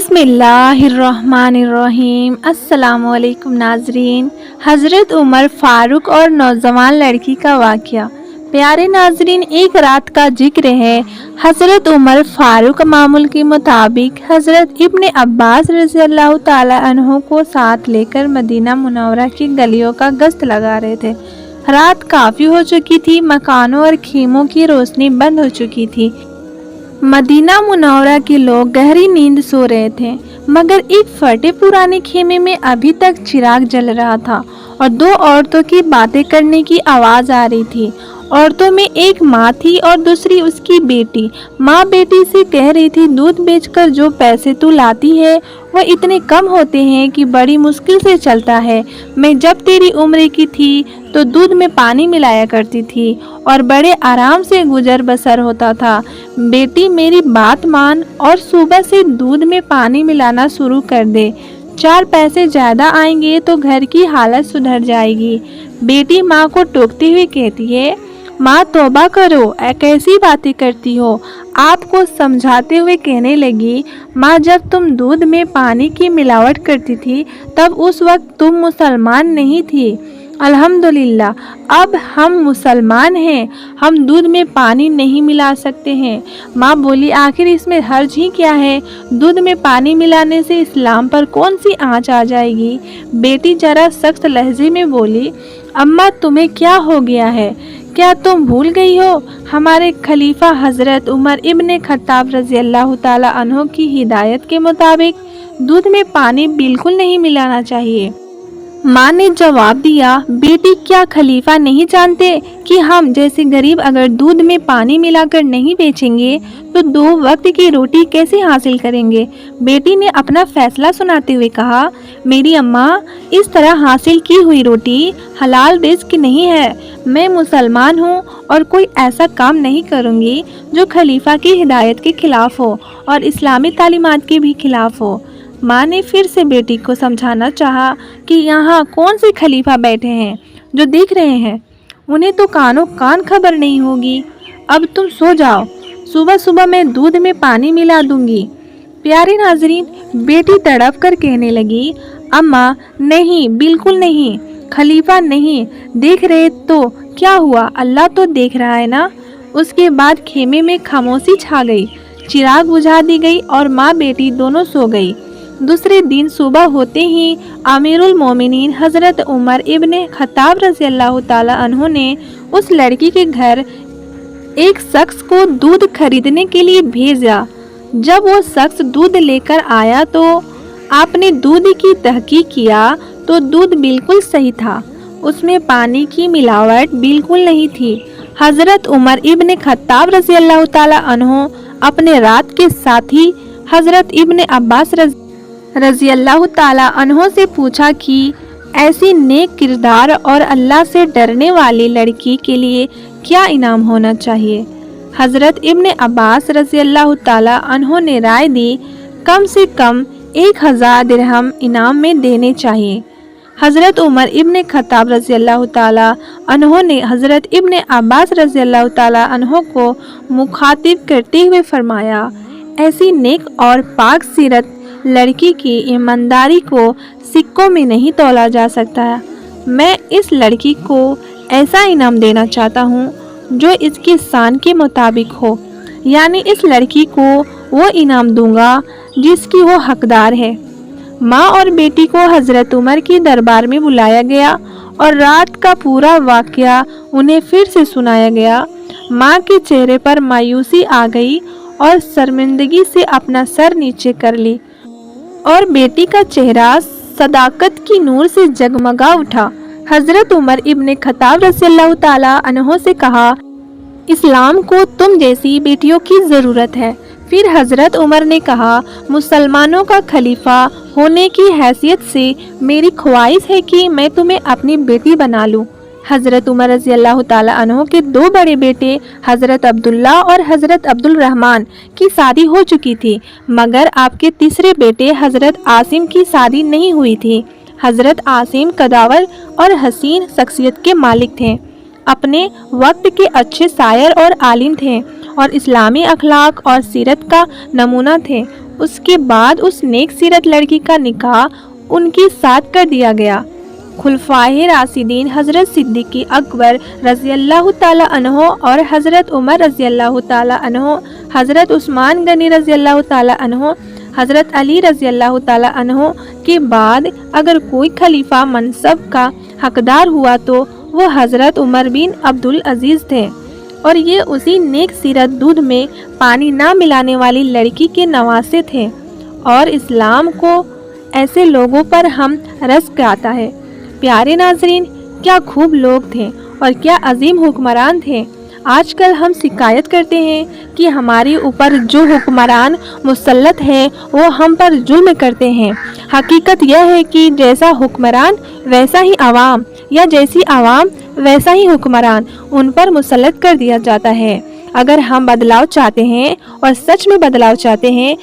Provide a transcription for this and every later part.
बिस्मिल्लाहिर्रहमानिर्रहीम। अस्सलामुअलैकुम नाजरीन। हज़रत उमर फ़ारूक और नौजवान लड़की का वाक़या। प्यारे नाजरीन, एक रात का जिक्र है। हज़रत उमर फ़ारूक मामूल के मुताबिक हज़रत इब्ने अब्बास रज़ियल्लाहु ताला अन्हु को साथ लेकर मदीना मुनव्वरा की गलियों का गश्त लगा रहे थे। रात काफ़ी हो चुकी थी, मकानों और खेमों की रोशनी बंद हो चुकी थी। मदीना मुनव्वरा के लोग गहरी नींद सो रहे थे, मगर एक फटे पुराने खेमे में अभी तक चिराग जल रहा था और दो औरतों की बातें करने की आवाज़ आ रही थी। औरतों में एक माँ थी और दूसरी उसकी बेटी। माँ बेटी से कह रही थी, दूध बेचकर जो पैसे तू लाती है वह इतने कम होते हैं कि बड़ी मुश्किल से चलता है। मैं जब तेरी उम्र की थी तो दूध में पानी मिलाया करती थी और बड़े आराम से गुजर बसर होता था। बेटी मेरी बात मान और सुबह से दूध में पानी मिलाना शुरू कर दे। 4 पैसे ज़्यादा आएंगे तो घर की हालत सुधर जाएगी। बेटी माँ को टोकती हुई कहती है, माँ तौबा करो, कैसी बातें करती हो। आपको समझाते हुए कहने लगी, माँ जब तुम दूध में पानी की मिलावट करती थी तब उस वक्त तुम मुसलमान नहीं थी। अल्हम्दुलिल्लाह अब हम मुसलमान हैं, हम दूध में पानी नहीं मिला सकते हैं। माँ बोली, आखिर इसमें हर्ज ही क्या है? दूध में पानी मिलाने से इस्लाम पर कौन सी आँच आ जाएगी? बेटी जरा सख्त लहजे में बोली, अम्मा तुम्हें क्या हो गया है? क्या तुम भूल गई हो हमारे खलीफा हज़रत उमर इब्ने खत्ताब रज़ियल्लाहु ताला अन्हु की हिदायत के मुताबिक दूध में पानी बिल्कुल नहीं मिलाना चाहिए। माँ ने जवाब दिया, बेटी क्या खलीफा नहीं जानते कि हम जैसे गरीब अगर दूध में पानी मिलाकर नहीं बेचेंगे तो 2 वक्त की रोटी कैसे हासिल करेंगे? बेटी ने अपना फैसला सुनाते हुए कहा, मेरी अम्मा, इस तरह हासिल की हुई रोटी हलाल रिज़्क नहीं है। मैं मुसलमान हूँ और कोई ऐसा काम नहीं करूँगी जो खलीफा की हिदायत के खिलाफ हो और इस्लामी तालीमात के भी खिलाफ हो। माँ ने फिर से बेटी को समझाना चाहा कि यहाँ कौन से खलीफा बैठे हैं जो देख रहे हैं, उन्हें तो कानों कान खबर नहीं होगी। अब तुम सो जाओ, सुबह सुबह मैं दूध में पानी मिला दूंगी। प्यारे नाजरीन, बेटी तड़प कर कहने लगी, अम्मा नहीं, बिल्कुल नहीं, खलीफा नहीं, देख रहे तो क्या हुआ, अल्लाह तो देख रहा है ना। उसके बाद खेमे में खामोशी छा गई, चिराग बुझा दी गई और माँ बेटी दोनों सो गई। दूसरे दिन सुबह होते ही अमीरुल मोमिनीन हज़रत उमर इब्ने खत्ताब रज़ियल्लाहु ताला अन्हु ने उस लड़की के घर एक शख्स को दूध खरीदने के लिए भेजा। जब वो शख्स दूध लेकर आया तो आपने दूध की तहकीक किया तो दूध बिल्कुल सही था, उसमें पानी की मिलावट बिल्कुल नहीं थी। हज़रत उमर इब्ने खत्ताब रज़ियल्लाहु ताला अन्हु अपने रात के साथी हज़रत इब्ने अब्बास रज़ियल्लाहु ताला अन्हु से पूछा कि ऐसी नेक किरदार और अल्लाह से डरने वाली लड़की के लिए क्या इनाम होना चाहिए। हज़रत इब्ने अब्बास रज़ियल्लाहु ताला अन्हु ने राय दी, कम से कम 1000 दिरहम इनाम में देने चाहिए। हज़रत उमर इब्ने खत्ताब रज़ियल्लाहु ताला अन्हु ने हज़रत इब्ने अब्बास रज़ियल्लाहु ताला अन्हु को मुखातिब करते हुए फरमाया, ऐसी नेक और पाक सीरत लड़की की ईमानदारी को सिक्कों में नहीं तौला जा सकता। मैं इस लड़की को ऐसा इनाम देना चाहता हूँ जो इसकी शान के मुताबिक हो, यानी इस लड़की को वो इनाम दूंगा जिसकी वो हकदार है। माँ और बेटी को हज़रत उमर की दरबार में बुलाया गया और रात का पूरा वाक़या उन्हें फिर से सुनाया गया। माँ के चेहरे पर मायूसी आ गई और शर्मिंदगी से अपना सर नीचे कर ली और बेटी का चेहरा सदाकत की नूर से जगमगा उठा। हज़रत उमर इब्ने खत्ताब रज़ियल्लाहु ताला अन्हु से कहा, इस्लाम को तुम जैसी बेटियों की ज़रूरत है। फिर हज़रत उमर ने कहा, मुसलमानों का खलीफा होने की हैसियत से मेरी ख्वाहिश है कि मैं तुम्हें अपनी बेटी बना लूँ। हज़रत उमर रज़ियल्लाहु ताला अन्हु के 2 बड़े बेटे हज़रत अब्दुल्ला और हज़रत अब्दुल रहमान की शादी हो चुकी थी, मगर आपके तीसरे बेटे हज़रत आसिम की शादी नहीं हुई थी। हज़रत आसिम कदावर और हसीन शख्सियत के मालिक थे। अपने वक्त के अच्छे शायर और आलिम थे और इस्लामी अखलाक और सीरत का नमूना थे। उसके बाद उस नेक सीरत लड़की का निकाह उनके साथ कर दिया गया। खुलफाए राशिदीन हज़रत सिद्दीक़ अकबर रज़ियल्लाहु ताला अन्हो और हज़रत उमर रज़ियल्लाहु ताला अन्हो, हज़रत उस्मान गनी रज़ियल्लाहु ताला अन्हो, हज़रत अली रज़ियल्लाहु ताला अन्हो के बाद अगर कोई खलीफा मनसब का हकदार हुआ तो वो हज़रत उमर बिन अब्दुल अजीज़ थे और ये उसी नेक सीरत दूध में पानी ना मिलाने वाली लड़की के नवासे थे। और इस्लाम को ऐसे लोगों पर हम रज़्क़ आता है। प्यारे नाज़रीन, क्या खूब लोग थे और क्या अजीम हुक्मरान थे। आजकल हम शिकायत करते हैं कि हमारे ऊपर जो हुक्मरान मुसल्लत है वो हम पर जुल्म करते हैं। हकीकत यह है कि जैसा हुक्मरान वैसा ही आवाम, या जैसी आवाम वैसा ही हुक्मरान उन पर मुसल्लत कर दिया जाता है। अगर हम बदलाव चाहते हैं और सच में बदलाव चाहते हैं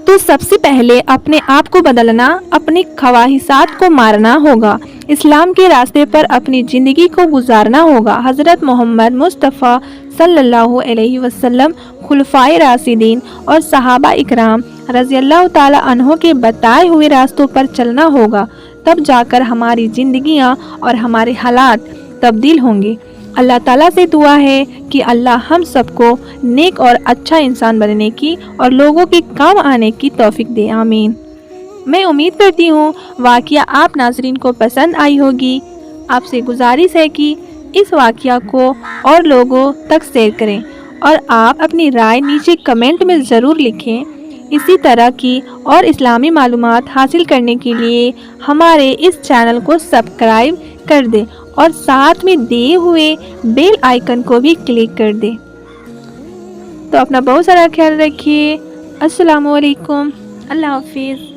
तो सबसे पहले अपने आप को बदलना, अपनी ख्वाहिशात को मारना होगा, इस्लाम के रास्ते पर अपनी ज़िंदगी को गुजारना होगा। हज़रत मोहम्मद मुस्तफ़ा सल्लल्लाहु अलैहि वसल्लम, खुलफाए राशिदीन और सहाबा इकराम रज़ियल्लाहु ताला अन्हो के बताए हुए रास्तों पर चलना होगा, तब जाकर हमारी ज़िंदगियाँ और हमारे हालात तब्दील होंगे। अल्लाह ताला से दुआ है कि अल्लाह हम सबको नेक और अच्छा इंसान बनने की और लोगों के काम आने की तौफीक दे। आमीन। मैं उम्मीद करती हूँ वाक़या आप नाज़रीन को पसंद आई होगी। आपसे गुजारिश है कि इस वाक़या को और लोगों तक शेयर करें और आप अपनी राय नीचे कमेंट में ज़रूर लिखें। इसी तरह की और इस्लामी मालूमात हासिल करने के लिए हमारे इस चैनल को सब्सक्राइब कर दें और साथ में दिए हुए बेल आइकन को भी क्लिक कर दें। तो अपना बहुत सारा ख्याल रखिए। अस्सलामु अलैकुम। अल्लाह हाफिज़।